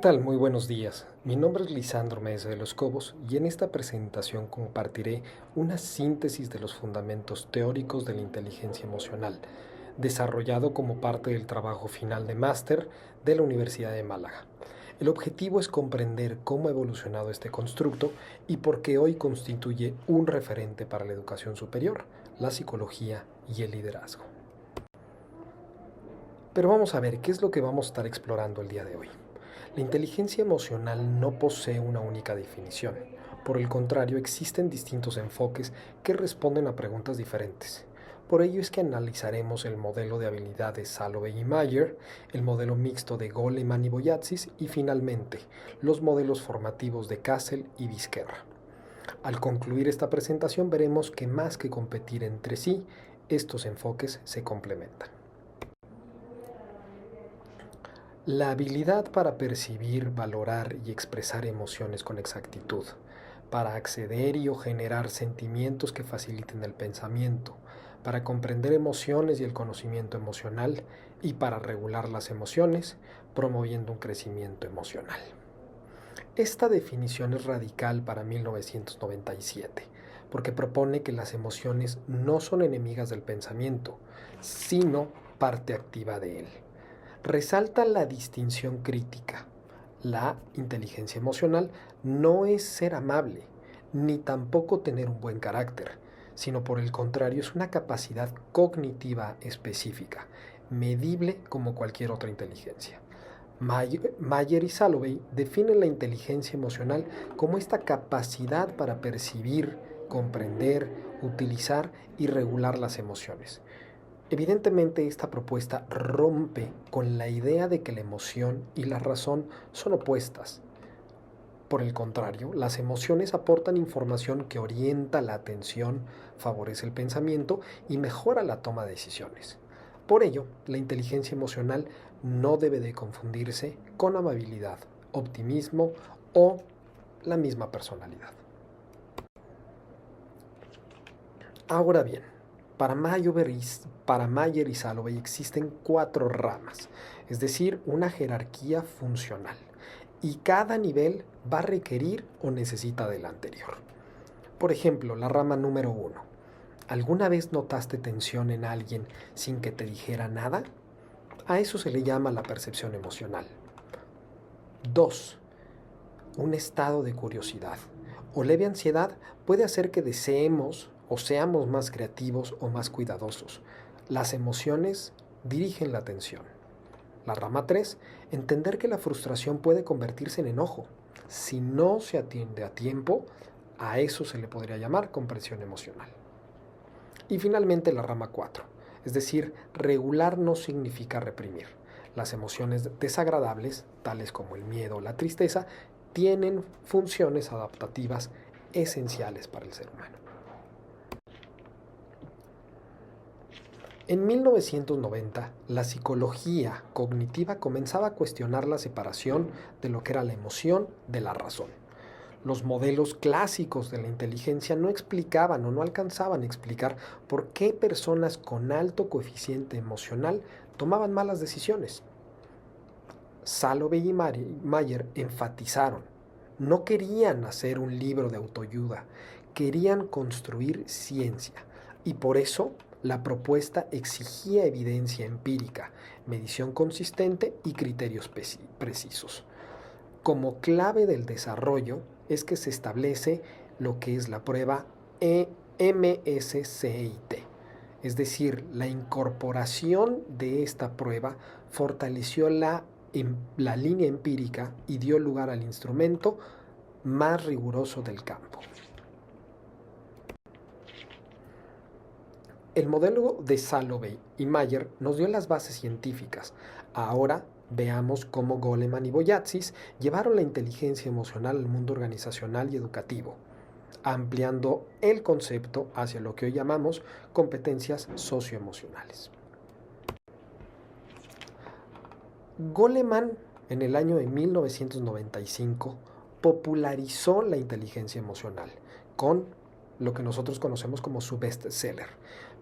tal? Muy buenos días. Mi nombre es Lisandro Meza de los Cobos y en esta presentación compartiré una síntesis de los fundamentos teóricos de la inteligencia emocional, desarrollado como parte del trabajo final de máster de la Universidad de Málaga. El objetivo es comprender cómo ha evolucionado este constructo y por qué hoy constituye un referente para la educación superior, la psicología y el liderazgo. Pero vamos a ver qué es lo que vamos a estar explorando el día de hoy. La inteligencia emocional no posee una única definición. Por el contrario, existen distintos enfoques que responden a preguntas diferentes. Por ello es que analizaremos el modelo de habilidades Salovey y Mayer, el modelo mixto de Goleman y Boyazis y finalmente los modelos formativos de Castle y Vizquerra. Al concluir esta presentación veremos que más que competir entre sí, estos enfoques se complementan. La habilidad para percibir, valorar y expresar emociones con exactitud, para acceder y o generar sentimientos que faciliten el pensamiento, para comprender emociones y el conocimiento emocional y para regular las emociones, promoviendo un crecimiento emocional. Esta definición es radical para 1997, porque propone que las emociones no son enemigas del pensamiento, sino parte activa de él. Resalta la distinción crítica. La inteligencia emocional no es ser amable, ni tampoco tener un buen carácter, sino por el contrario es una capacidad cognitiva específica, medible como cualquier otra inteligencia. Mayer y Salovey definen la inteligencia emocional como esta capacidad para percibir, comprender, utilizar y regular las emociones. Evidentemente esta propuesta rompe con la idea de que la emoción y la razón son opuestas. Por el contrario, las emociones aportan información que orienta la atención, favorece el pensamiento y mejora la toma de decisiones. Por ello, la inteligencia emocional no debe de confundirse con amabilidad, optimismo o la misma personalidad. Ahora bien, para Mayer y Salovey existen 4 ramas, es decir, una jerarquía funcional, y cada nivel va a requerir o necesita del anterior. Por ejemplo, la rama número 1. ¿Alguna vez notaste tensión en alguien sin que te dijera nada? A eso se le llama la percepción emocional. 2. Un estado de curiosidad o leve ansiedad puede hacer que deseemos o seamos más creativos o más cuidadosos. Las emociones dirigen la atención. La rama 3, entender que la frustración puede convertirse en enojo. Si no se atiende a tiempo, a eso se le podría llamar comprensión emocional. Y finalmente la rama 4, es decir, regular no significa reprimir. Las emociones desagradables, tales como el miedo o la tristeza, tienen funciones adaptativas esenciales para el ser humano. En 1990, la psicología cognitiva comenzaba a cuestionar la separación de lo que era la emoción de la razón. Los modelos clásicos de la inteligencia no explicaban o no alcanzaban a explicar por qué personas con alto coeficiente emocional tomaban malas decisiones. Salovey y Mayer enfatizaron, no querían hacer un libro de autoayuda, querían construir ciencia y por eso la propuesta exigía evidencia empírica, medición consistente y criterios precisos. Como clave del desarrollo es que se establece lo que es la prueba MSCIT, es decir, la incorporación de esta prueba fortaleció la línea empírica y dio lugar al instrumento más riguroso del campo. El modelo de Salovey y Mayer nos dio las bases científicas. Ahora veamos cómo Goleman y Boyazis llevaron la inteligencia emocional al mundo organizacional y educativo, ampliando el concepto hacia lo que hoy llamamos competencias socioemocionales. Goleman, en el año de 1995, popularizó la inteligencia emocional con lo que nosotros conocemos como su bestseller,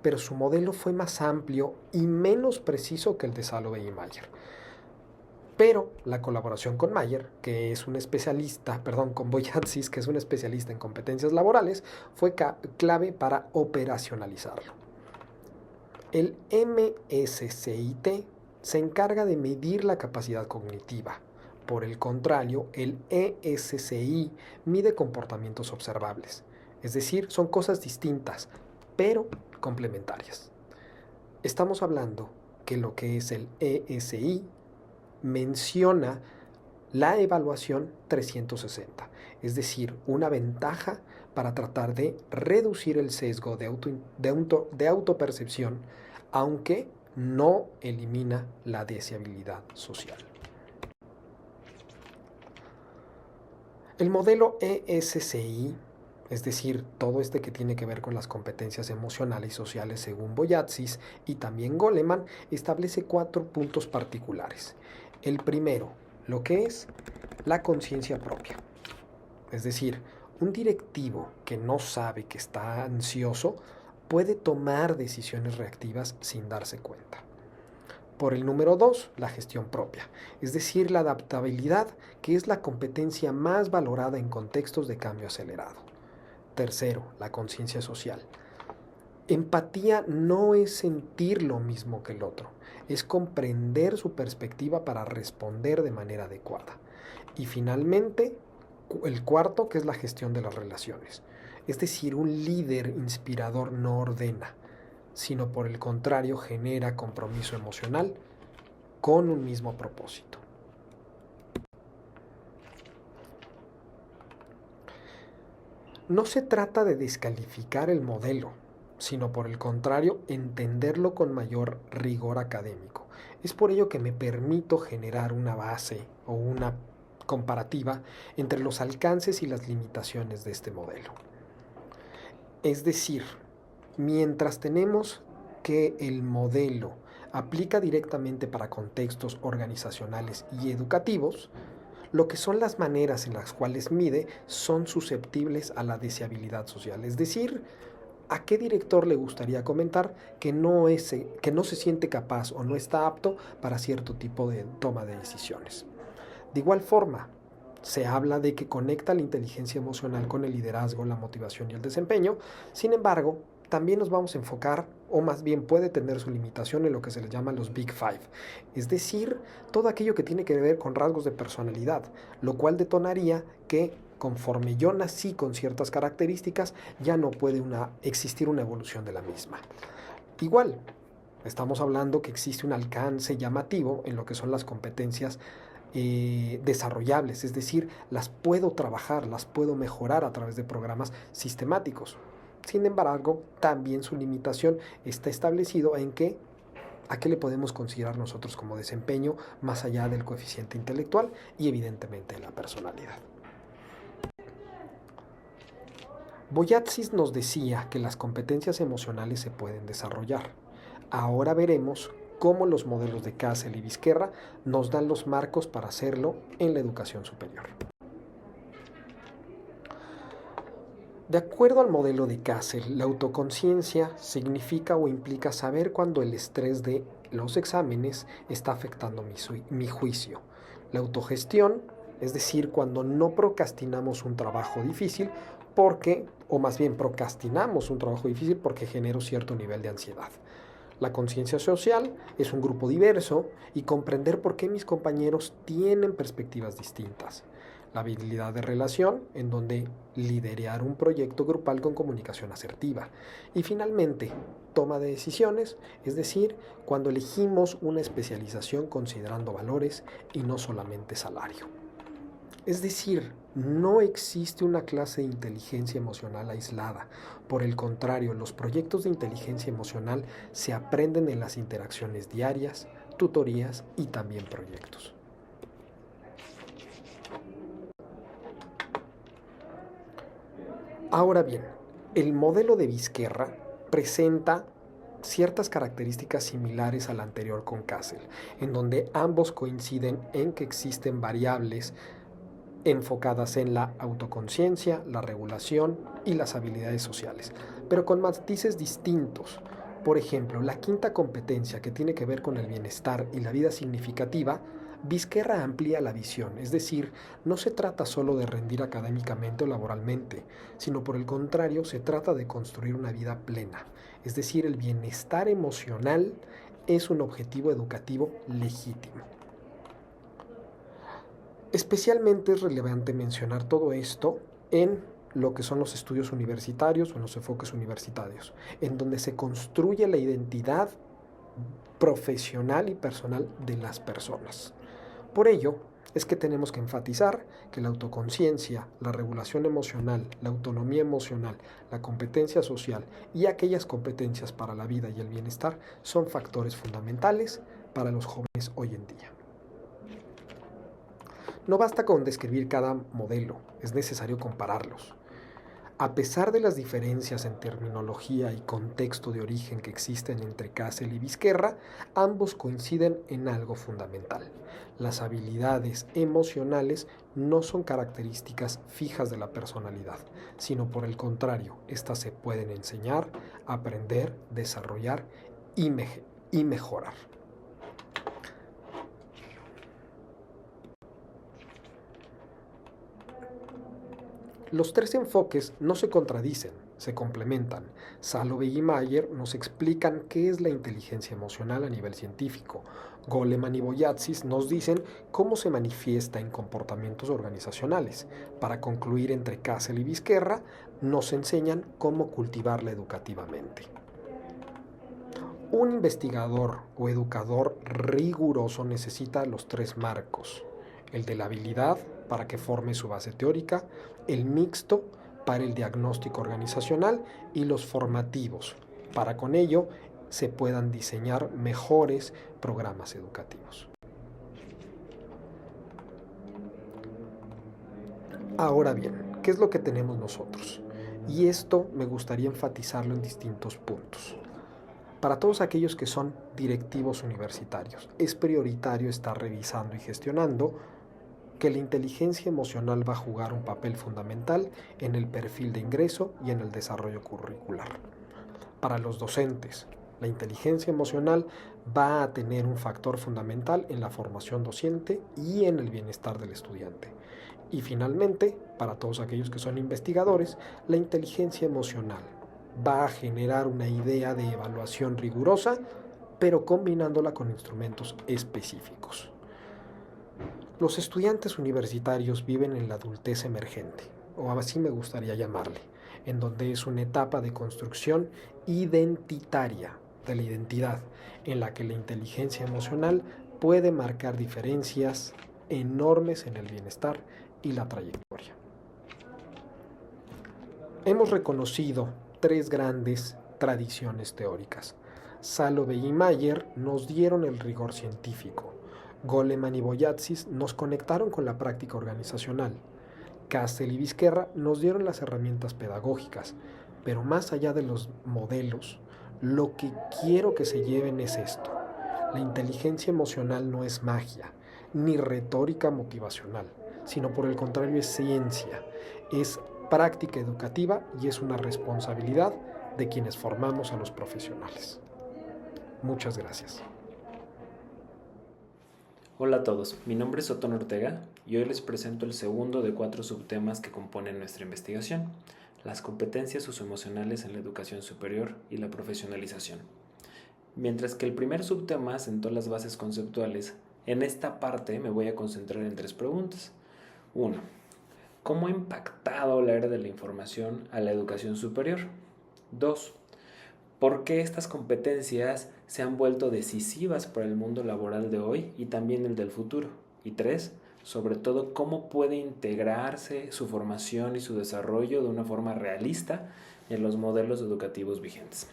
pero su modelo fue más amplio y menos preciso que el de Salovey y Mayer. Pero la colaboración con Mayer, que es un especialista, perdón, con Boyatsis, que es un especialista en competencias laborales, fue clave para operacionalizarlo. El MSCIT se encarga de medir la capacidad cognitiva. Por el contrario, el ESCI mide comportamientos observables. Es decir, son cosas distintas, pero complementarias. Estamos hablando que lo que es el ESI menciona la evaluación 360, es decir, una ventaja para tratar de reducir el sesgo de autopercepción, aunque no elimina la deseabilidad social. El modelo ESCI, es decir, todo este que tiene que ver con las competencias emocionales y sociales según Boyatsis y también Goleman, establece 4 puntos particulares. El primero, lo que es la conciencia propia. Es decir, un directivo que no sabe que está ansioso puede tomar decisiones reactivas sin darse cuenta. Por el número 2, la gestión propia, es decir, la adaptabilidad, que es la competencia más valorada en contextos de cambio acelerado. Tercero, la conciencia social. Empatía no es sentir lo mismo que el otro, es comprender su perspectiva para responder de manera adecuada. Y finalmente, el cuarto, que es la gestión de las relaciones. Es decir, un líder inspirador no ordena, sino por el contrario genera compromiso emocional con un mismo propósito. No se trata de descalificar el modelo, sino por el contrario entenderlo con mayor rigor académico. Es por ello que me permito generar una base o una comparativa entre los alcances y las limitaciones de este modelo. Es decir, mientras tenemos que el modelo aplica directamente para contextos organizacionales y educativos, lo que son las maneras en las cuales mide son susceptibles a la deseabilidad social. Es decir, ¿a qué director le gustaría comentar que no se siente capaz o no está apto para cierto tipo de toma de decisiones? De igual forma, se habla de que conecta la inteligencia emocional con el liderazgo, la motivación y el desempeño. Sin embargo, también nos vamos a enfocar, o más bien puede tener su limitación en lo que se le llama los Big Five, es decir, todo aquello que tiene que ver con rasgos de personalidad, lo cual detonaría que conforme yo nací con ciertas características, ya no puede existir una evolución de la misma. Igual, estamos hablando que existe un alcance llamativo en lo que son las competencias desarrollables, es decir, las puedo trabajar, las puedo mejorar a través de programas sistemáticos. Sin embargo, también su limitación está establecido en que a qué le podemos considerar nosotros como desempeño más allá del coeficiente intelectual y evidentemente la personalidad. Boyatsis nos decía que las competencias emocionales se pueden desarrollar. Ahora veremos cómo los modelos de Castle y Vizquerra nos dan los marcos para hacerlo en la educación superior. De acuerdo al modelo de Castle, la autoconciencia significa o implica saber cuando el estrés de los exámenes está afectando mi juicio. La autogestión, es decir, cuando no procrastinamos un trabajo difícil o más bien procrastinamos un trabajo difícil porque genera cierto nivel de ansiedad. La conciencia social es un grupo diverso y comprender por qué mis compañeros tienen perspectivas distintas. La habilidad de relación, en donde liderar un proyecto grupal con comunicación asertiva. Y finalmente, toma de decisiones, es decir, cuando elegimos una especialización considerando valores y no solamente salario. Es decir, no existe una clase de inteligencia emocional aislada. Por el contrario, los proyectos de inteligencia emocional se aprenden en las interacciones diarias, tutorías y también proyectos. Ahora bien, el modelo de Vizquerra presenta ciertas características similares al anterior con Castle, en donde ambos coinciden en que existen variables enfocadas en la autoconciencia, la regulación y las habilidades sociales, pero con matices distintos. Por ejemplo, la quinta competencia, que tiene que ver con el bienestar y la vida significativa, Vizquerra amplía la visión, es decir, no se trata solo de rendir académicamente o laboralmente, sino por el contrario se trata de construir una vida plena, es decir, el bienestar emocional es un objetivo educativo legítimo. Especialmente es relevante mencionar todo esto en lo que son los estudios universitarios o en los enfoques universitarios, en donde se construye la identidad profesional y personal de las personas. Por ello, es que tenemos que enfatizar que la autoconciencia, la regulación emocional, la autonomía emocional, la competencia social y aquellas competencias para la vida y el bienestar son factores fundamentales para los jóvenes hoy en día. No basta con describir cada modelo, es necesario compararlos. A pesar de las diferencias en terminología y contexto de origen que existen entre Castle y Vizquerra, ambos coinciden en algo fundamental. Las habilidades emocionales no son características fijas de la personalidad, sino por el contrario, estas se pueden enseñar, aprender, desarrollar y mejorar. Los tres enfoques no se contradicen, se complementan. Salovey y Mayer nos explican qué es la inteligencia emocional a nivel científico. Goleman y Boyatzis nos dicen cómo se manifiesta en comportamientos organizacionales. Para concluir, entre Castle y Vizquerra, nos enseñan cómo cultivarla educativamente. Un investigador o educador riguroso necesita los tres marcos: el de la habilidad para que forme su base teórica, el mixto para el diagnóstico organizacional y los formativos para con ello se puedan diseñar mejores programas educativos. Ahora bien, ¿qué es lo que tenemos nosotros? Y esto me gustaría enfatizarlo en distintos puntos. Para todos aquellos que son directivos universitarios, es prioritario estar revisando y gestionando que la inteligencia emocional va a jugar un papel fundamental en el perfil de ingreso y en el desarrollo curricular. Para los docentes, la inteligencia emocional va a tener un factor fundamental en la formación docente y en el bienestar del estudiante. Y finalmente, para todos aquellos que son investigadores, la inteligencia emocional va a generar una idea de evaluación rigurosa, pero combinándola con instrumentos específicos. Los estudiantes universitarios viven en la adultez emergente, o así me gustaría llamarle, en donde es una etapa de construcción identitaria de la identidad, en la que la inteligencia emocional puede marcar diferencias enormes en el bienestar y la trayectoria. Hemos reconocido tres grandes tradiciones teóricas. Salovey y Mayer nos dieron el rigor científico. Goleman y Boyatzis nos conectaron con la práctica organizacional. Castle y Vizquerra nos dieron las herramientas pedagógicas. Pero más allá de los modelos, lo que quiero que se lleven es esto. La inteligencia emocional no es magia, ni retórica motivacional, sino por el contrario es ciencia, es práctica educativa y es una responsabilidad de quienes formamos a los profesionales. Muchas gracias. Hola a todos, mi nombre es Otón Ortega y hoy les presento el segundo de 4 subtemas que componen nuestra investigación: las competencias socioemocionales en la educación superior y la profesionalización. Mientras que el primer subtema sentó las bases conceptuales, en esta parte me voy a concentrar en 3 preguntas. 1. ¿Cómo ha impactado la era de la información a la educación superior? 2. ¿Por qué estas competencias se han vuelto decisivas para el mundo laboral de hoy y también el del futuro? Y 3, sobre todo, ¿cómo puede integrarse su formación y su desarrollo de una forma realista en los modelos educativos vigentes?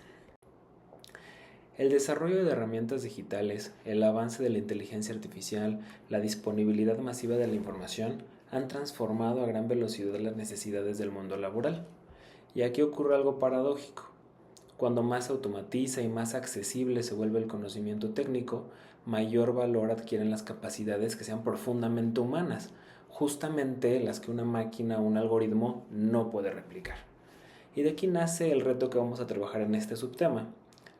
El desarrollo de herramientas digitales, el avance de la inteligencia artificial, la disponibilidad masiva de la información han transformado a gran velocidad las necesidades del mundo laboral. Y aquí ocurre algo paradójico. Cuando más se automatiza y más accesible se vuelve el conocimiento técnico, mayor valor adquieren las capacidades que sean profundamente humanas, justamente las que una máquina o un algoritmo no puede replicar. Y de aquí nace el reto que vamos a trabajar en este subtema: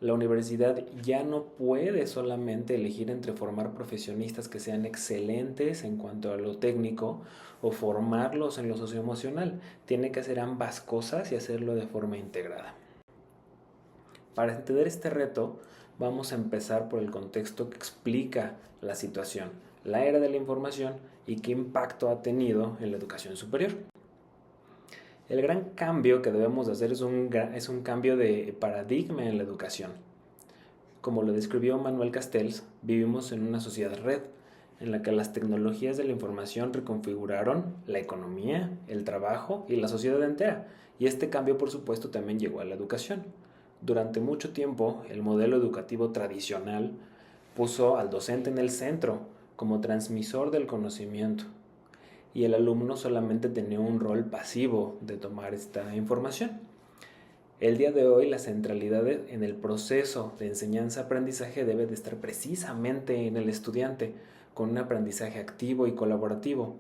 La universidad ya no puede solamente elegir entre formar profesionistas que sean excelentes en cuanto a lo técnico o formarlos en lo socioemocional. Tiene que hacer ambas cosas y hacerlo de forma integrada. Para entender este reto, vamos a empezar por el contexto que explica la situación, la era de la información y qué impacto ha tenido en la educación superior. El gran cambio que debemos de hacer es un cambio de paradigma en la educación. Como lo describió Manuel Castells, vivimos en una sociedad red, en la que las tecnologías de la información reconfiguraron la economía, el trabajo y la sociedad entera, y este cambio por supuesto también llegó a la educación. Durante mucho tiempo, el modelo educativo tradicional puso al docente en el centro como transmisor del conocimiento, y el alumno solamente tenía un rol pasivo de tomar esta información. El día de hoy la centralidad en el proceso de enseñanza-aprendizaje debe de estar precisamente en el estudiante, con un aprendizaje activo y colaborativo.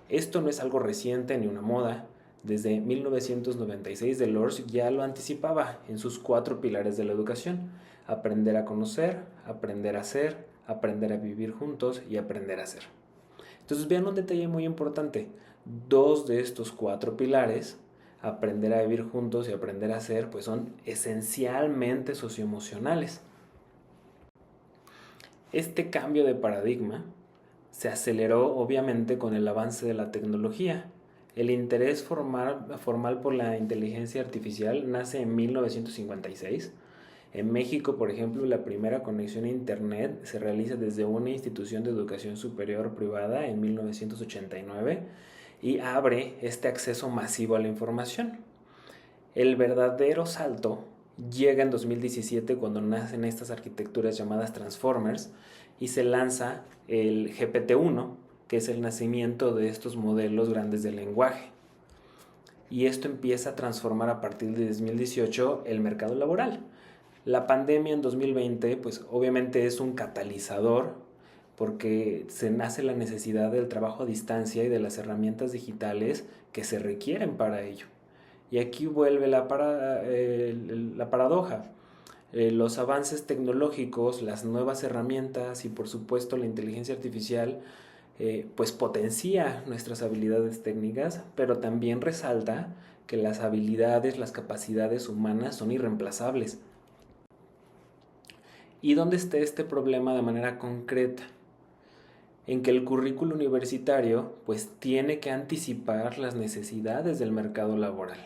Esto no es algo reciente ni una moda. Desde 1996 Delors ya lo anticipaba en sus 4 pilares de la educación: aprender a conocer, aprender a ser, aprender a vivir juntos y aprender a ser. Entonces vean un detalle muy importante. 2 de estos 4 pilares, aprender a vivir juntos y aprender a ser, pues son esencialmente socioemocionales. Este cambio de paradigma se aceleró obviamente con el avance de la tecnología. El interés formal por la inteligencia artificial nace en 1956. En México, por ejemplo, la primera conexión a Internet se realiza desde una institución de educación superior privada en 1989 y abre este acceso masivo a la información. El verdadero salto llega en 2017 cuando nacen estas arquitecturas llamadas Transformers y se lanza el GPT-1, que es el nacimiento de estos modelos grandes de lenguaje. Y esto empieza a transformar a partir de 2018 el mercado laboral. La pandemia en 2020, pues obviamente es un catalizador porque se nace la necesidad del trabajo a distancia y de las herramientas digitales que se requieren para ello. Y aquí vuelve la paradoja. Los avances tecnológicos, las nuevas herramientas y por supuesto la inteligencia artificial pues potencia nuestras habilidades técnicas, pero también resalta que las habilidades, las capacidades humanas son irreemplazables. ¿Y dónde está este problema de manera concreta? En que el currículo universitario pues tiene que anticipar las necesidades del mercado laboral.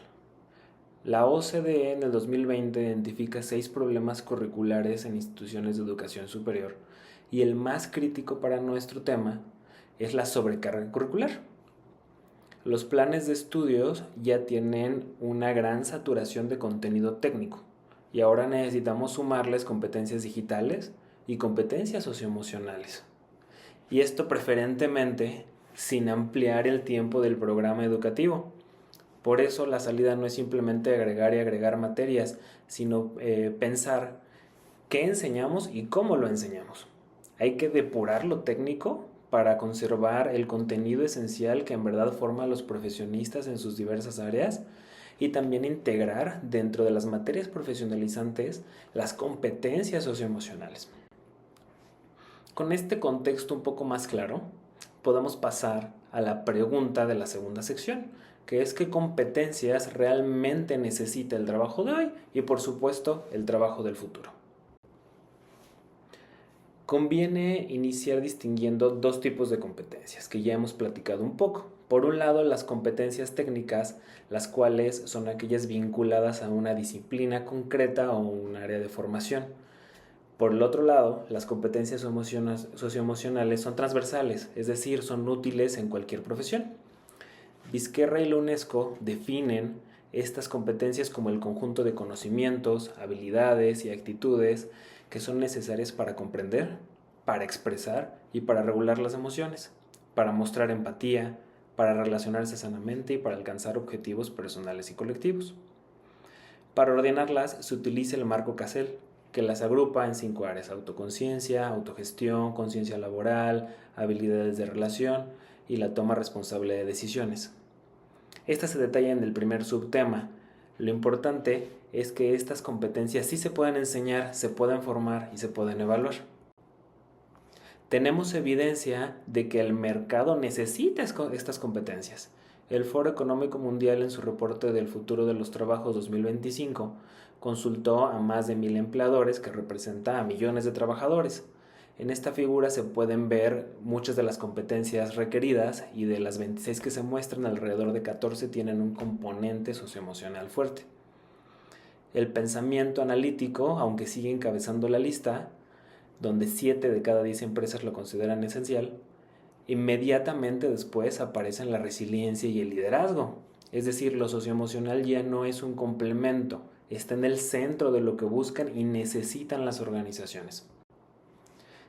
La OCDE en el 2020 identifica 6 problemas curriculares en instituciones de educación superior y el más crítico para nuestro tema es la sobrecarga curricular. Los planes de estudios ya tienen una gran saturación de contenido técnico y ahora necesitamos sumarles competencias digitales y competencias socioemocionales. Y esto preferentemente sin ampliar el tiempo del programa educativo. Por eso la salida no es simplemente agregar y agregar materias, sino pensar qué enseñamos y cómo lo enseñamos. Hay que depurar lo técnico para conservar el contenido esencial que en verdad forma a los profesionistas en sus diversas áreas y también integrar dentro de las materias profesionalizantes las competencias socioemocionales. Con este contexto un poco más claro, podemos pasar a la pregunta de la segunda sección, que es qué competencias realmente necesita el trabajo de hoy y por supuesto el trabajo del futuro. Conviene iniciar distinguiendo 2 tipos de competencias que ya hemos platicado un poco. Por un lado, las competencias técnicas, las cuales son aquellas vinculadas a una disciplina concreta o un área de formación. Por el otro lado, las competencias socioemocionales son transversales, es decir, son útiles en cualquier profesión. Vizquerra y la UNESCO definen estas competencias como el conjunto de conocimientos, habilidades y actitudes que son necesarias para comprender, para expresar y para regular las emociones, para mostrar empatía, para relacionarse sanamente y para alcanzar objetivos personales y colectivos. Para ordenarlas se utiliza el marco Cassel, que las agrupa en 5 áreas: autoconciencia, autogestión, conciencia laboral, habilidades de relación y la toma responsable de decisiones. Esta se detalla en el primer subtema, Lo importante es que estas competencias sí se pueden enseñar, se pueden formar y se pueden evaluar. Tenemos evidencia de que el mercado necesita estas competencias. El Foro Económico Mundial, en su reporte del futuro de los trabajos 2025, consultó a más de 1,000 empleadores, que representa a millones de trabajadores. En esta figura se pueden ver muchas de las competencias requeridas, y de las 26 que se muestran, alrededor de 14 tienen un componente socioemocional fuerte. El pensamiento analítico, aunque sigue encabezando la lista, donde 7 de cada 10 empresas lo consideran esencial, inmediatamente después aparecen la resiliencia y el liderazgo. Es decir, lo socioemocional ya no es un complemento, está en el centro de lo que buscan y necesitan las organizaciones.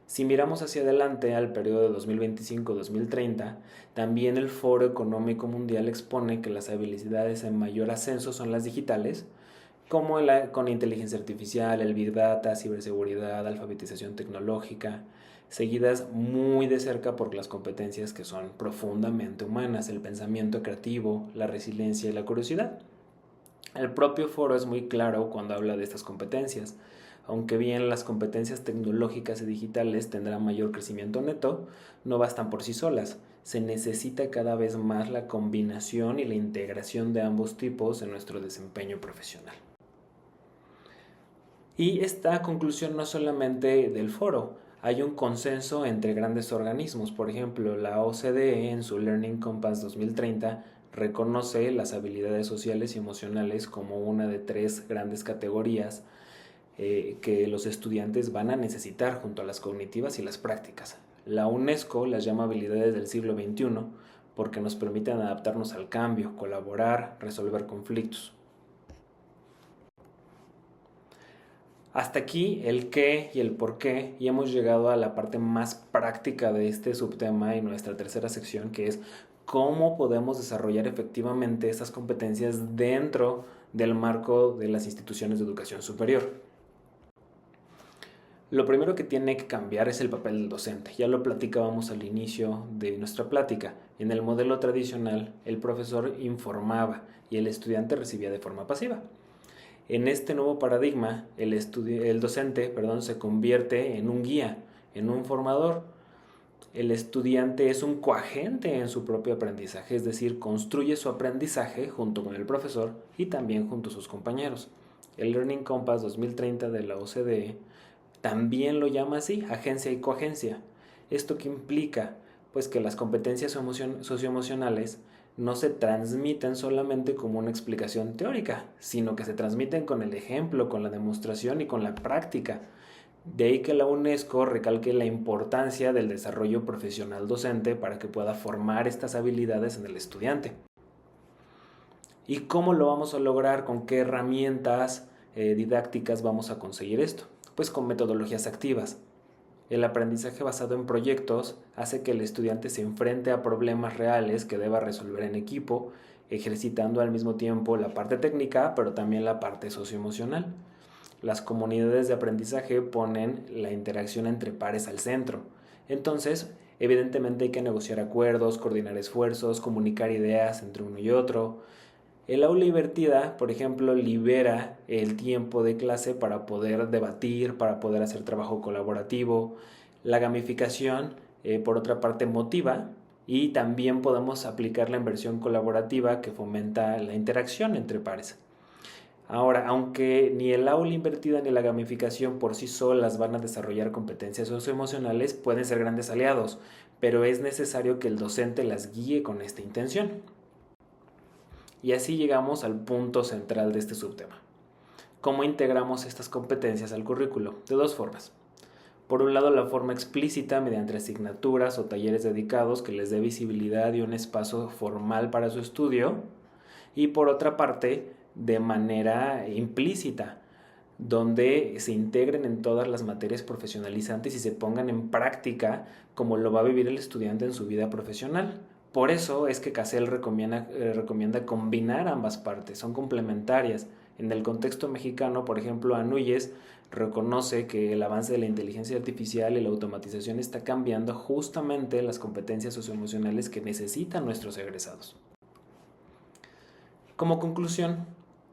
Si miramos hacia adelante al periodo de 2025-2030, también el Foro Económico Mundial expone que las habilidades en mayor ascenso son las digitales, como con inteligencia artificial, el Big Data, ciberseguridad, alfabetización tecnológica, seguidas muy de cerca por las competencias que son profundamente humanas: el pensamiento creativo, la resiliencia y la curiosidad. El propio foro es muy claro cuando habla de estas competencias. Aunque bien las competencias tecnológicas y digitales tendrán mayor crecimiento neto, no bastan por sí solas. Se necesita cada vez más la combinación y la integración de ambos tipos en nuestro desempeño profesional. Y esta conclusión no solamente del foro, hay un consenso entre grandes organismos. Por ejemplo, la OCDE, en su Learning Compass 2030, reconoce las habilidades sociales y emocionales como una de 3 grandes categorías que los estudiantes van a necesitar, junto a las cognitivas y las prácticas. La UNESCO las llama habilidades del siglo XXI porque nos permiten adaptarnos al cambio, colaborar, resolver conflictos. Hasta aquí el qué y el por qué, y hemos llegado a la parte más práctica de este subtema y nuestra tercera sección, que es cómo podemos desarrollar efectivamente estas competencias dentro del marco de las instituciones de educación superior. Lo primero que tiene que cambiar es el papel del docente. Ya lo platicábamos al inicio de nuestra plática. En el modelo tradicional, el profesor informaba y el estudiante recibía de forma pasiva. En este nuevo paradigma, el docente se convierte en un guía, en un formador. El estudiante es un coagente en su propio aprendizaje, es decir, construye su aprendizaje junto con el profesor y también junto a sus compañeros. El Learning Compass 2030 de la OCDE también lo llama así: agencia y coagencia. ¿Esto qué implica? Pues que las competencias socioemocionales no se transmiten solamente como una explicación teórica, sino que se transmiten con el ejemplo, con la demostración y con la práctica. De ahí que la UNESCO recalque la importancia del desarrollo profesional docente para que pueda formar estas habilidades en el estudiante. ¿Y cómo lo vamos a lograr? ¿Con qué herramientas didácticas vamos a conseguir esto? Pues con metodologías activas. El aprendizaje basado en proyectos hace que el estudiante se enfrente a problemas reales que deba resolver en equipo, ejercitando al mismo tiempo la parte técnica, pero también la parte socioemocional. Las comunidades de aprendizaje ponen la interacción entre pares al centro. Entonces, evidentemente hay que negociar acuerdos, coordinar esfuerzos, comunicar ideas entre uno y otro. El aula invertida, por ejemplo, libera el tiempo de clase para poder debatir, para poder hacer trabajo colaborativo. La gamificación, por otra parte, motiva, y también podemos aplicar la inversión colaborativa, que fomenta la interacción entre pares. Ahora, aunque ni el aula invertida ni la gamificación por sí solas van a desarrollar competencias socioemocionales, pueden ser grandes aliados, pero es necesario que el docente las guíe con esta intención. Y así llegamos al punto central de este subtema. ¿Cómo integramos estas competencias al currículo? De 2 formas. Por un lado, la forma explícita, mediante asignaturas o talleres dedicados que les dé visibilidad y un espacio formal para su estudio. Y por otra parte, de manera implícita, donde se integren en todas las materias profesionalizantes y se pongan en práctica como lo va a vivir el estudiante en su vida profesional. Por eso es que CASEL recomienda combinar ambas partes, son complementarias. En el contexto mexicano, por ejemplo, Anuyes reconoce que el avance de la inteligencia artificial y la automatización está cambiando justamente las competencias socioemocionales que necesitan nuestros egresados. Como conclusión,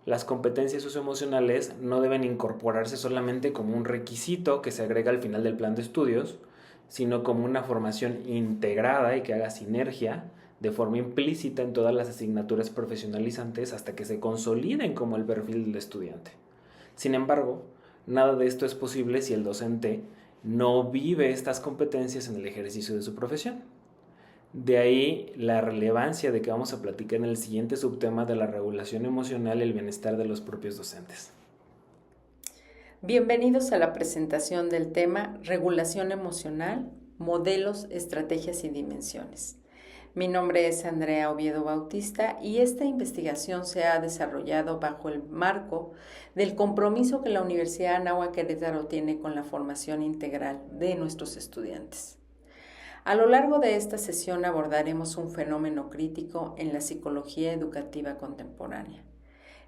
Las competencias socioemocionales no deben incorporarse solamente como un requisito que se agrega al final del plan de estudios, sino como una formación integrada y que haga sinergia de forma implícita en todas las asignaturas profesionalizantes hasta que se consoliden como el perfil del estudiante. Sin embargo, nada de esto es posible si el docente no vive estas competencias en el ejercicio de su profesión. De ahí la relevancia de que vamos a platicar en el siguiente subtema de la regulación emocional y el bienestar de los propios docentes. Bienvenidos a la presentación del tema Regulación emocional, modelos, estrategias y dimensiones. Mi nombre es Andrea Oviedo Bautista y esta investigación se ha desarrollado bajo el marco del compromiso que la Universidad Anáhuac Querétaro tiene con la formación integral de nuestros estudiantes. A lo largo de esta sesión abordaremos un fenómeno crítico en la psicología educativa contemporánea,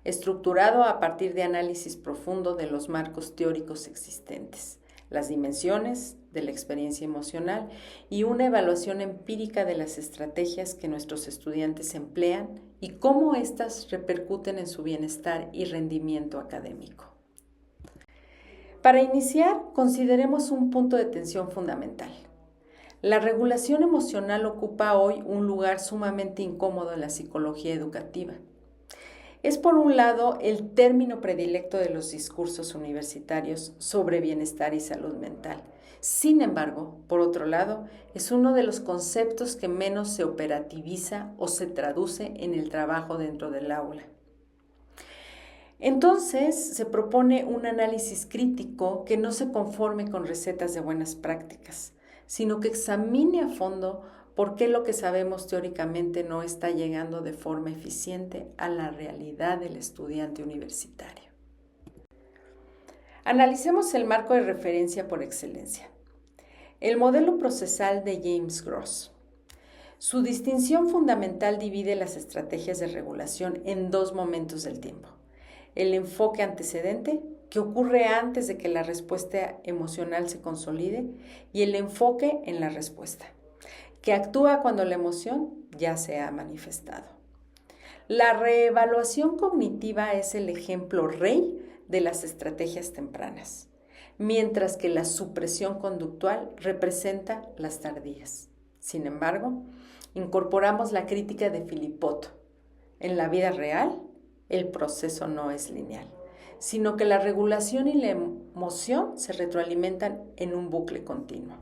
estructurado a partir de análisis profundo de los marcos teóricos existentes, las dimensiones de la experiencia emocional y una evaluación empírica de las estrategias que nuestros estudiantes emplean y cómo éstas repercuten en su bienestar y rendimiento académico. Para iniciar, consideremos un punto de tensión fundamental. La regulación emocional ocupa hoy un lugar sumamente incómodo en la psicología educativa. Es por un lado el término predilecto de los discursos universitarios sobre bienestar y salud mental. Sin embargo, por otro lado, es uno de los conceptos que menos se operativiza o se traduce en el trabajo dentro del aula. Entonces, se propone un análisis crítico que no se conforme con recetas de buenas prácticas, sino que examine a fondo por qué lo que sabemos teóricamente no está llegando de forma eficiente a la realidad del estudiante universitario. Analicemos el marco de referencia por excelencia. El modelo procesal de James Gross. Su distinción fundamental divide las estrategias de regulación en dos momentos del tiempo. El enfoque antecedente, que ocurre antes de que la respuesta emocional se consolide, y el enfoque en la respuesta, que actúa cuando la emoción ya se ha manifestado. La reevaluación cognitiva es el ejemplo rey de las estrategias tempranas, mientras que la supresión conductual representa las tardías. Sin embargo, incorporamos la crítica de Philippot. En la vida real, el proceso no es lineal, sino que la regulación y la emoción se retroalimentan en un bucle continuo.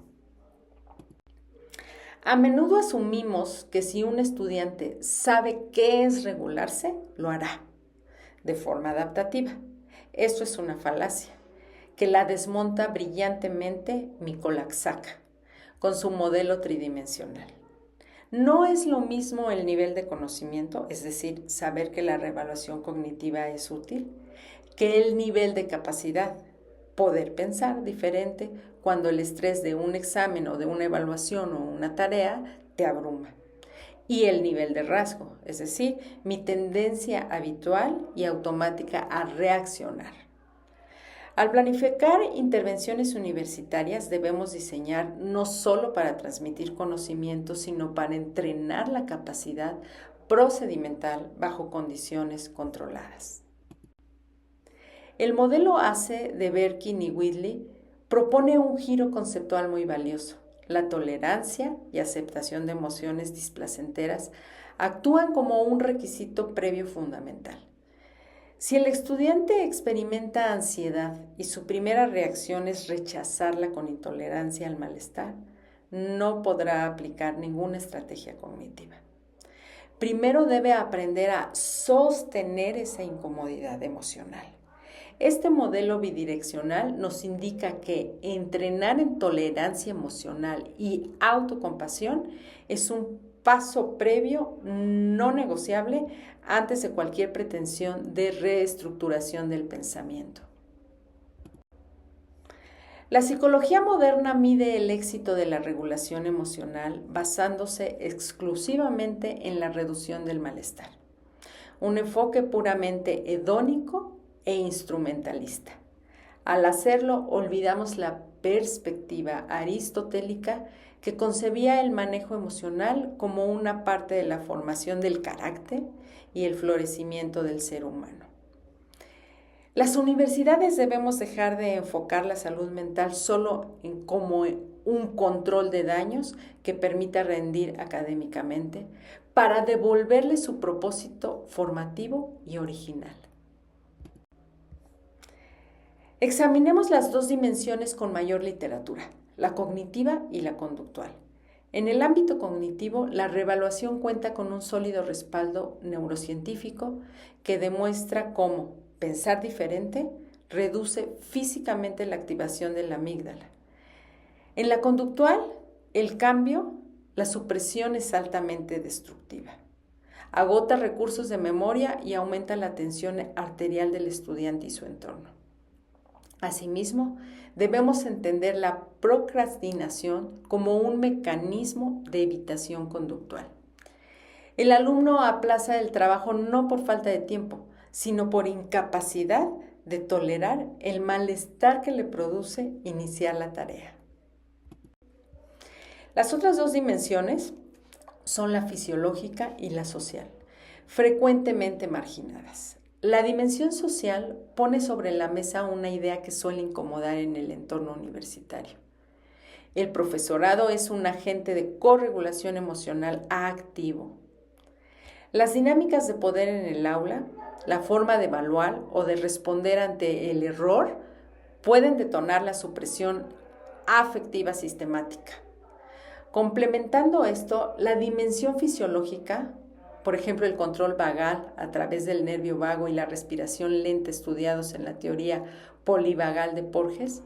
A menudo asumimos que si un estudiante sabe qué es regularse, lo hará de forma adaptativa. Esto es una falacia que la desmonta brillantemente Michalak con su modelo tridimensional. No es lo mismo el nivel de conocimiento, es decir, saber que la reevaluación cognitiva es útil, que el nivel de capacidad, poder pensar diferente cuando el estrés de un examen o de una evaluación o una tarea te abruma. Y el nivel de rasgo, es decir, mi tendencia habitual y automática a reaccionar. Al planificar intervenciones universitarias debemos diseñar no solo para transmitir conocimiento, sino para entrenar la capacidad procedimental bajo condiciones controladas. El modelo ACE de Berkin y Whitley propone un giro conceptual muy valioso. La tolerancia y aceptación de emociones displacenteras actúan como un requisito previo fundamental. Si el estudiante experimenta ansiedad y su primera reacción es rechazarla con intolerancia al malestar, no podrá aplicar ninguna estrategia cognitiva. Primero debe aprender a sostener esa incomodidad emocional. Este modelo bidireccional nos indica que entrenar en tolerancia emocional y autocompasión es un paso previo no negociable antes de cualquier pretensión de reestructuración del pensamiento. La psicología moderna mide el éxito de la regulación emocional basándose exclusivamente en la reducción del malestar, un enfoque puramente hedónico e instrumentalista. Al hacerlo, olvidamos la perspectiva aristotélica que concebía el manejo emocional como una parte de la formación del carácter y el florecimiento del ser humano. Las universidades debemos dejar de enfocar la salud mental solo como un control de daños que permita rendir académicamente para devolverle su propósito formativo y original. Examinemos las dos dimensiones con mayor literatura, la cognitiva y la conductual. En el ámbito cognitivo, la reevaluación cuenta con un sólido respaldo neurocientífico que demuestra cómo pensar diferente reduce físicamente la activación de la amígdala. En la conductual, el cambio, la supresión es altamente destructiva. Agota recursos de memoria y aumenta la tensión arterial del estudiante y su entorno. Asimismo, debemos entender la procrastinación como un mecanismo de evitación conductual. El alumno aplaza el trabajo no por falta de tiempo, sino por incapacidad de tolerar el malestar que le produce iniciar la tarea. Las otras dos dimensiones son la fisiológica y la social, frecuentemente marginadas. La dimensión social pone sobre la mesa una idea que suele incomodar en el entorno universitario. El profesorado es un agente de corregulación emocional activo. Las dinámicas de poder en el aula, la forma de evaluar o de responder ante el error pueden detonar la supresión afectiva sistemática. Complementando esto, la dimensión fisiológica, por ejemplo, el control vagal a través del nervio vago y la respiración lenta estudiados en la teoría polivagal de Porges,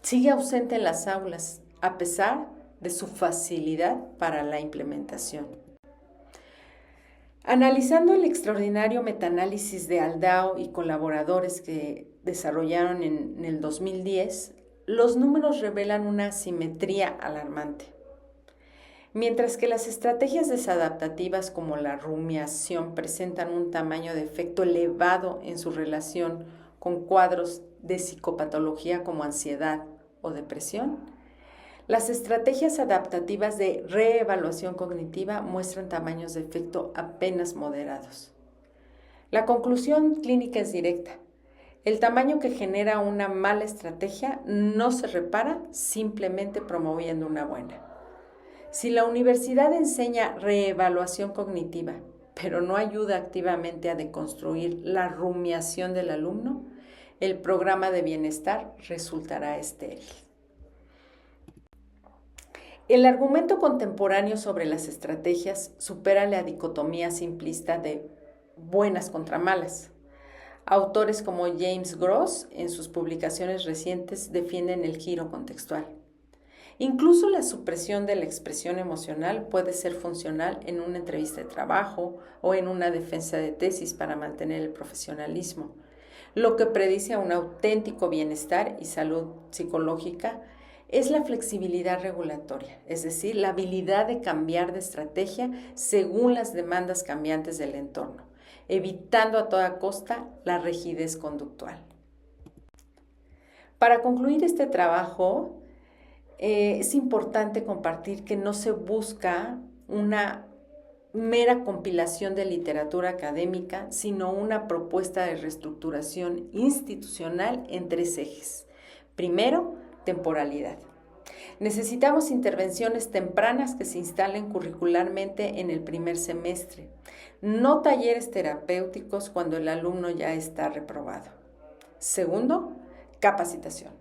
sigue ausente en las aulas a pesar de su facilidad para la implementación. Analizando el extraordinario metaanálisis de Aldao y colaboradores que desarrollaron en el 2010, los números revelan una asimetría alarmante. Mientras que las estrategias desadaptativas como la rumiación presentan un tamaño de efecto elevado en su relación con cuadros de psicopatología como ansiedad o depresión, las estrategias adaptativas de reevaluación cognitiva muestran tamaños de efecto apenas moderados. La conclusión clínica es directa. El tamaño que genera una mala estrategia no se repara simplemente promoviendo una buena. Si la universidad enseña reevaluación cognitiva, pero no ayuda activamente a deconstruir la rumiación del alumno, el programa de bienestar resultará estéril. El argumento contemporáneo sobre las estrategias supera la dicotomía simplista de buenas contra malas. Autores como James Gross, en sus publicaciones recientes, defienden el giro contextual. Incluso la supresión de la expresión emocional puede ser funcional en una entrevista de trabajo o en una defensa de tesis para mantener el profesionalismo, lo que predice a un auténtico bienestar y salud psicológica es la flexibilidad regulatoria, es decir, la habilidad de cambiar de estrategia según las demandas cambiantes del entorno, evitando a toda costa la rigidez conductual. Para concluir este trabajo, es importante compartir que no se busca una mera compilación de literatura académica, sino una propuesta de reestructuración institucional en 3 ejes. Primero, temporalidad. Necesitamos intervenciones tempranas que se instalen curricularmente en el primer semestre, no talleres terapéuticos cuando el alumno ya está reprobado. Segundo, capacitación.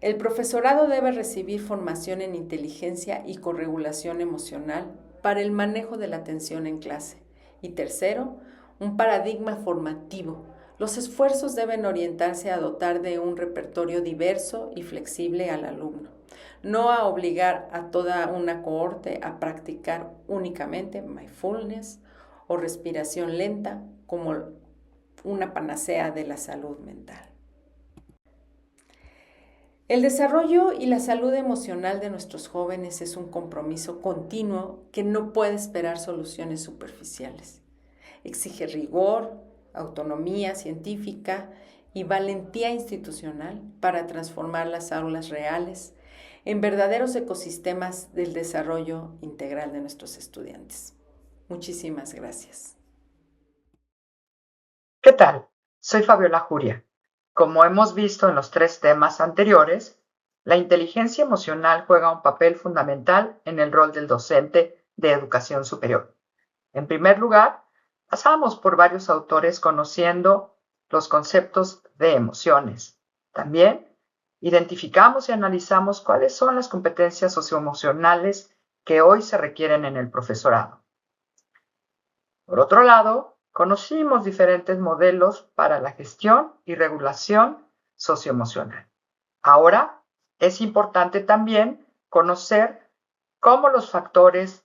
El profesorado debe recibir formación en inteligencia y corregulación emocional para el manejo de la atención en clase. Y tercero, un paradigma formativo. Los esfuerzos deben orientarse a dotar de un repertorio diverso y flexible al alumno, no a obligar a toda una cohorte a practicar únicamente mindfulness o respiración lenta como una panacea de la salud mental. El desarrollo y la salud emocional de nuestros jóvenes es un compromiso continuo que no puede esperar soluciones superficiales. Exige rigor, autonomía científica y valentía institucional para transformar las aulas reales en verdaderos ecosistemas del desarrollo integral de nuestros estudiantes. Muchísimas gracias. ¿Qué tal? Soy Fabiola Juria. Como hemos visto en los 3 temas anteriores, la inteligencia emocional juega un papel fundamental en el rol del docente de educación superior. En primer lugar, pasamos por varios autores conociendo los conceptos de emociones. También identificamos y analizamos cuáles son las competencias socioemocionales que hoy se requieren en el profesorado. Por otro lado, conocimos diferentes modelos para la gestión y regulación socioemocional. Ahora es importante también conocer cómo los factores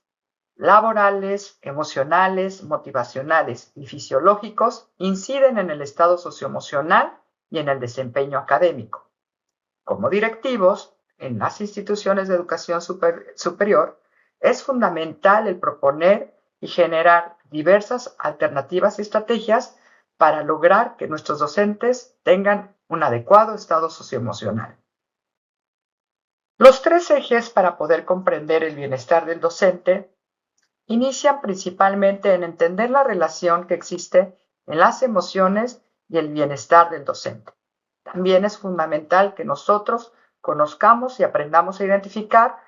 laborales, emocionales, motivacionales y fisiológicos inciden en el estado socioemocional y en el desempeño académico. Como directivos, en las instituciones de educación superior, es fundamental el proponer y generar diversas alternativas y estrategias para lograr que nuestros docentes tengan un adecuado estado socioemocional. Los 3 ejes para poder comprender el bienestar del docente inician principalmente en entender la relación que existe en las emociones y el bienestar del docente. También es fundamental que nosotros conozcamos y aprendamos a identificar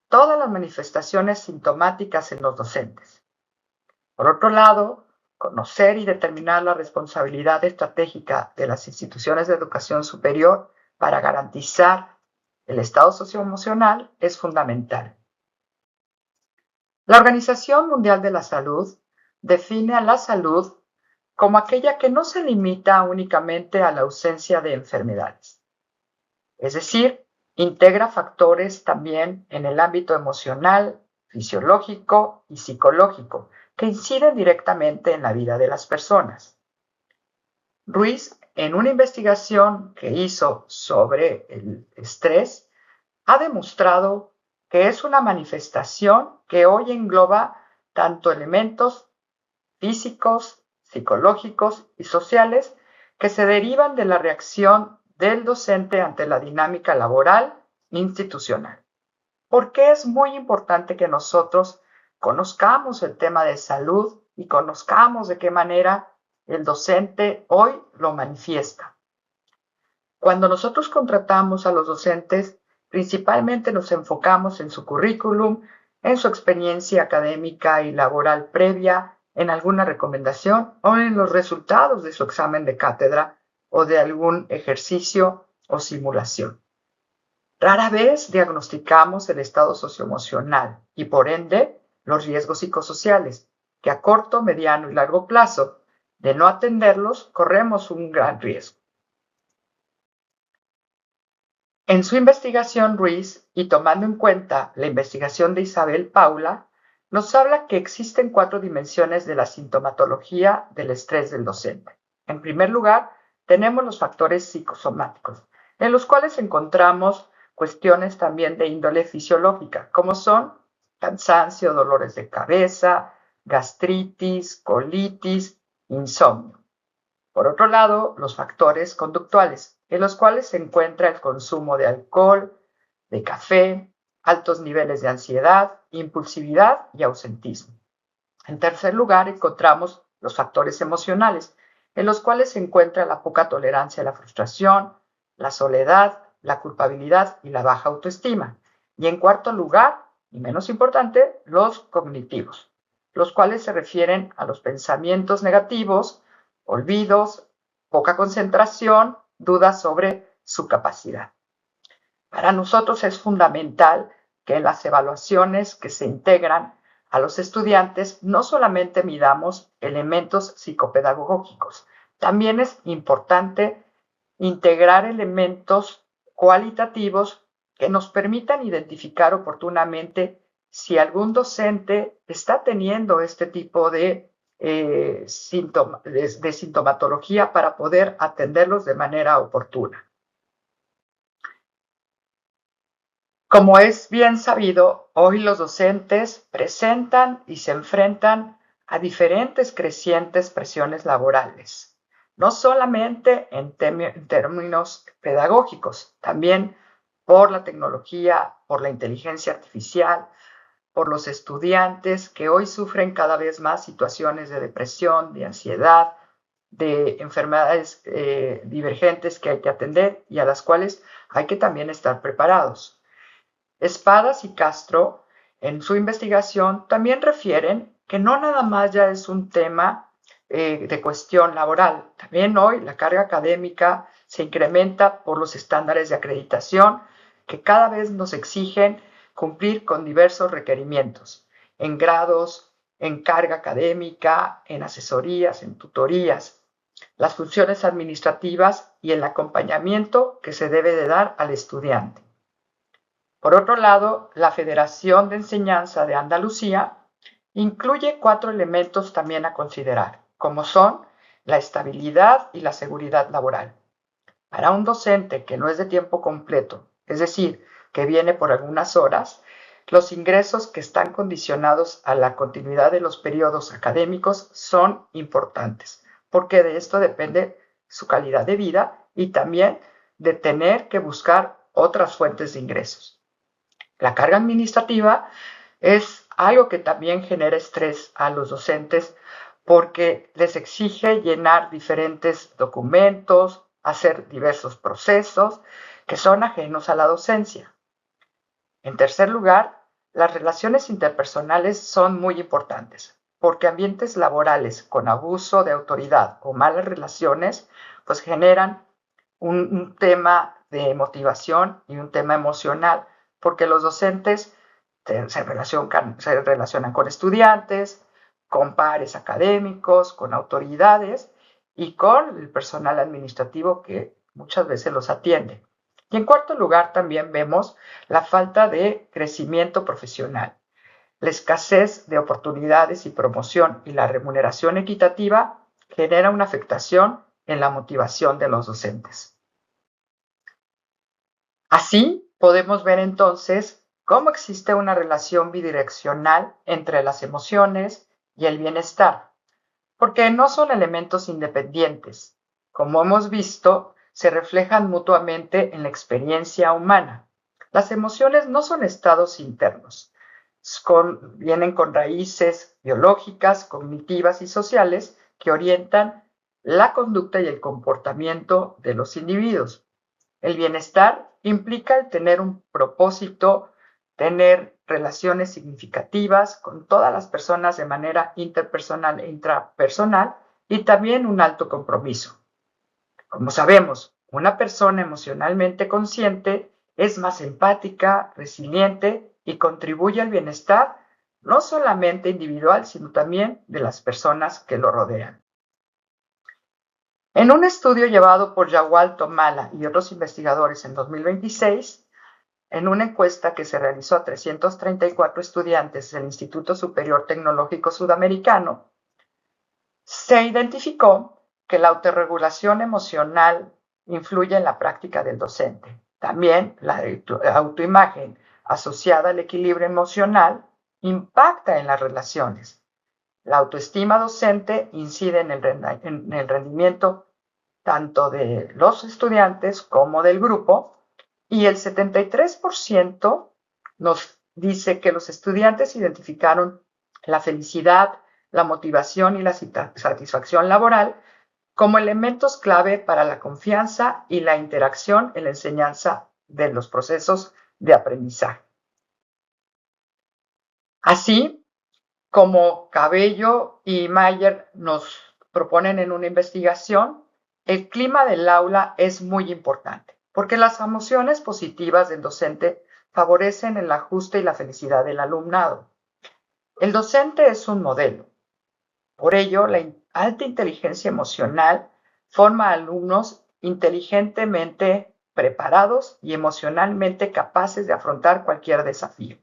todas las manifestaciones sintomáticas en los docentes. Por otro lado, conocer y determinar la responsabilidad estratégica de las instituciones de educación superior para garantizar el estado socioemocional es fundamental. La Organización Mundial de la Salud define a la salud como aquella que no se limita únicamente a la ausencia de enfermedades. Es decir, integra factores también en el ámbito emocional, fisiológico y psicológico que inciden directamente en la vida de las personas. Ruiz, en una investigación que hizo sobre el estrés, ha demostrado que es una manifestación que hoy engloba tanto elementos físicos, psicológicos y sociales que se derivan de la reacción del docente ante la dinámica laboral institucional. ¿Por qué es muy importante que nosotros conozcamos el tema de salud y conozcamos de qué manera el docente hoy lo manifiesta? Cuando nosotros contratamos a los docentes, principalmente nos enfocamos en su currículum, en su experiencia académica y laboral previa, en alguna recomendación o en los resultados de su examen de cátedra o de algún ejercicio o simulación. Rara vez diagnosticamos el estado socioemocional y, por ende, los riesgos psicosociales, que a corto, mediano y largo plazo, de no atenderlos, corremos un gran riesgo. En su investigación, Ruiz, y tomando en cuenta la investigación de Isabel Paula, nos habla que existen 4 dimensiones de la sintomatología del estrés del docente. En primer lugar, tenemos los factores psicosomáticos, en los cuales encontramos cuestiones también de índole fisiológica, como son cansancio, dolores de cabeza, gastritis, colitis, insomnio. Por otro lado, los factores conductuales, en los cuales se encuentra el consumo de alcohol, de café, altos niveles de ansiedad, impulsividad y ausentismo. En tercer lugar, encontramos los factores emocionales, en los cuales se encuentra la poca tolerancia a la frustración, la soledad, la culpabilidad y la baja autoestima. Y en cuarto lugar, y menos importante, los cognitivos, los cuales se refieren a los pensamientos negativos, olvidos, poca concentración, dudas sobre su capacidad. Para nosotros es fundamental que en las evaluaciones que se integran a los estudiantes no solamente midamos elementos psicopedagógicos, también es importante integrar elementos cualitativos que nos permitan identificar oportunamente si algún docente está teniendo este tipo de sintomatología para poder atenderlos de manera oportuna. Como es bien sabido, hoy los docentes presentan y se enfrentan a diferentes crecientes presiones laborales, no solamente en términos pedagógicos, también por la tecnología, por la inteligencia artificial, por los estudiantes que hoy sufren cada vez más situaciones de depresión, de ansiedad, de enfermedades divergentes que hay que atender y a las cuales hay que también estar preparados. Espadas y Castro, en su investigación, también refieren que no nada más ya es un tema de cuestión laboral. También hoy la carga académica se incrementa por los estándares de acreditación que cada vez nos exigen cumplir con diversos requerimientos en grados, en carga académica, en asesorías, en tutorías, las funciones administrativas y el acompañamiento que se debe de dar al estudiante. Por otro lado, la Federación de Enseñanza de Andalucía incluye 4 elementos también a considerar, como son la estabilidad y la seguridad laboral. Para un docente que no es de tiempo completo, es decir, que viene por algunas horas, los ingresos que están condicionados a la continuidad de los periodos académicos son importantes, porque de esto depende su calidad de vida y también de tener que buscar otras fuentes de ingresos. La carga administrativa es algo que también genera estrés a los docentes porque les exige llenar diferentes documentos, hacer diversos procesos que son ajenos a la docencia. En tercer lugar, las relaciones interpersonales son muy importantes porque ambientes laborales con abuso de autoridad o malas relaciones pues generan un tema de motivación y un tema emocional porque los docentes se relacionan con estudiantes, con pares académicos, con autoridades y con el personal administrativo que muchas veces los atiende. Y en cuarto lugar también vemos la falta de crecimiento profesional, la escasez de oportunidades y promoción y la remuneración equitativa genera una afectación en la motivación de los docentes. Así podemos ver entonces cómo existe una relación bidireccional entre las emociones y el bienestar, porque no son elementos independientes. Como hemos visto, se reflejan mutuamente en la experiencia humana. Las emociones no son estados internos, vienen con raíces biológicas, cognitivas y sociales que orientan la conducta y el comportamiento de los individuos. El bienestar implica el tener un propósito, tener relaciones significativas con todas las personas de manera interpersonal e intrapersonal y también un alto compromiso. Como sabemos, una persona emocionalmente consciente es más empática, resiliente y contribuye al bienestar no solamente individual, sino también de las personas que lo rodean. En un estudio llevado por Yawal Tomala y otros investigadores en 2026, en una encuesta que se realizó a 334 estudiantes del Instituto Superior Tecnológico Sudamericano, se identificó que la autorregulación emocional influye en la práctica del docente. También la autoimagen asociada al equilibrio emocional impacta en las relaciones. La autoestima docente incide en el rendimiento tanto de los estudiantes como del grupo, y el 73% nos dice que los estudiantes identificaron la felicidad, la motivación y la satisfacción laboral como elementos clave para la confianza y la interacción en la enseñanza de los procesos de aprendizaje. Así como Cabello y Mayer nos proponen en una investigación, el clima del aula es muy importante, porque las emociones positivas del docente favorecen el ajuste y la felicidad del alumnado. El docente es un modelo. Por ello, la alta inteligencia emocional forma a alumnos inteligentemente preparados y emocionalmente capaces de afrontar cualquier desafío.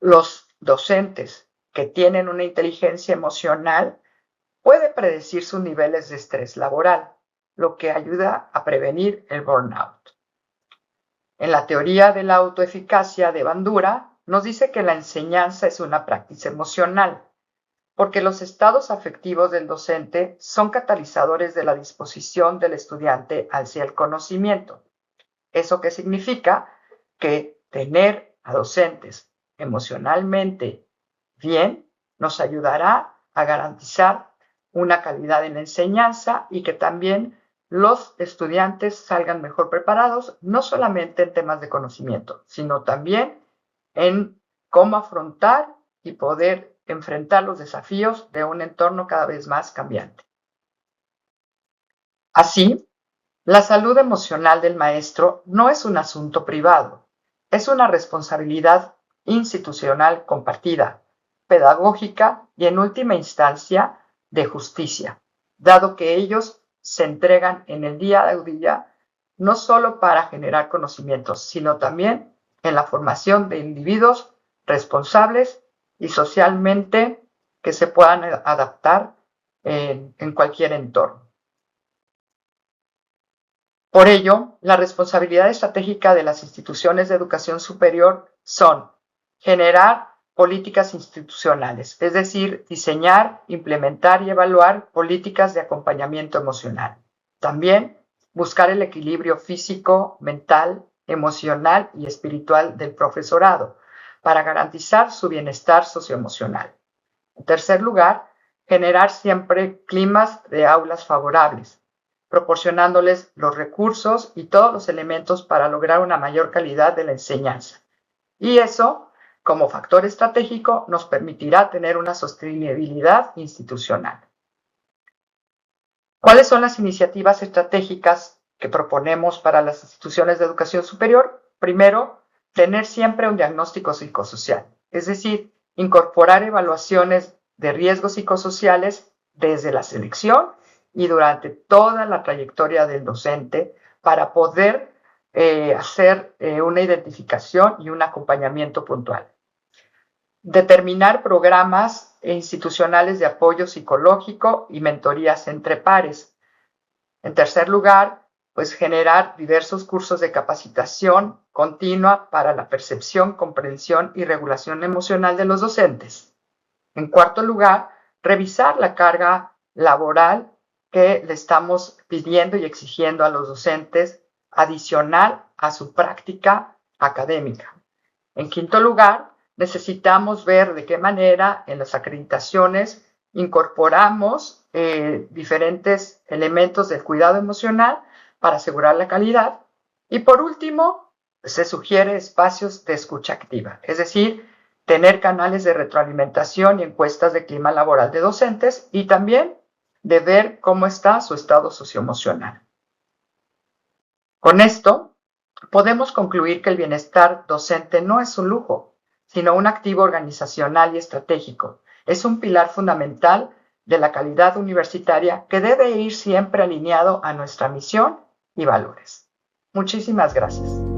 Los docentes que tienen una inteligencia emocional puede predecir sus niveles de estrés laboral, lo que ayuda a prevenir el burnout. En la teoría de la autoeficacia de Bandura, nos dice que la enseñanza es una práctica emocional, porque los estados afectivos del docente son catalizadores de la disposición del estudiante hacia el conocimiento. ¿Eso qué significa? Que tener a docentes emocionalmente bien nos ayudará a garantizar una calidad en la enseñanza y que también los estudiantes salgan mejor preparados, no solamente en temas de conocimiento, sino también en cómo afrontar y poder enfrentar los desafíos de un entorno cada vez más cambiante. Así, la salud emocional del maestro no es un asunto privado, es una responsabilidad institucional compartida, pedagógica y en última instancia de justicia, dado que ellos se entregan en el día a día no solo para generar conocimientos, sino también en la formación de individuos responsables y socialmente que se puedan adaptar en cualquier entorno. Por ello, la responsabilidad estratégica de las instituciones de educación superior son generar políticas institucionales, es decir, diseñar, implementar y evaluar políticas de acompañamiento emocional. También buscar el equilibrio físico, mental, emocional y espiritual del profesorado para garantizar su bienestar socioemocional. En tercer lugar, generar siempre climas de aulas favorables, proporcionándoles los recursos y todos los elementos para lograr una mayor calidad de la enseñanza. Y eso, como factor estratégico, nos permitirá tener una sostenibilidad institucional. ¿Cuáles son las iniciativas estratégicas que proponemos para las instituciones de educación superior? Primero, tener siempre un diagnóstico psicosocial, es decir, incorporar evaluaciones de riesgos psicosociales desde la selección y durante toda la trayectoria del docente para poder hacer una identificación y un acompañamiento puntual. Determinar programas institucionales de apoyo psicológico y mentorías entre pares. En tercer lugar, pues generar diversos cursos de capacitación continua para la percepción, comprensión y regulación emocional de los docentes. En cuarto lugar, revisar la carga laboral que le estamos pidiendo y exigiendo a los docentes adicional a su práctica académica. En quinto lugar, necesitamos ver de qué manera en las acreditaciones incorporamos diferentes elementos del cuidado emocional para asegurar la calidad. Y por último, se sugiere espacios de escucha activa, es decir, tener canales de retroalimentación y encuestas de clima laboral de docentes y también de ver cómo está su estado socioemocional. Con esto, podemos concluir que el bienestar docente no es un lujo, sino un activo organizacional y estratégico. Es un pilar fundamental de la calidad universitaria que debe ir siempre alineado a nuestra misión y valores. Muchísimas gracias.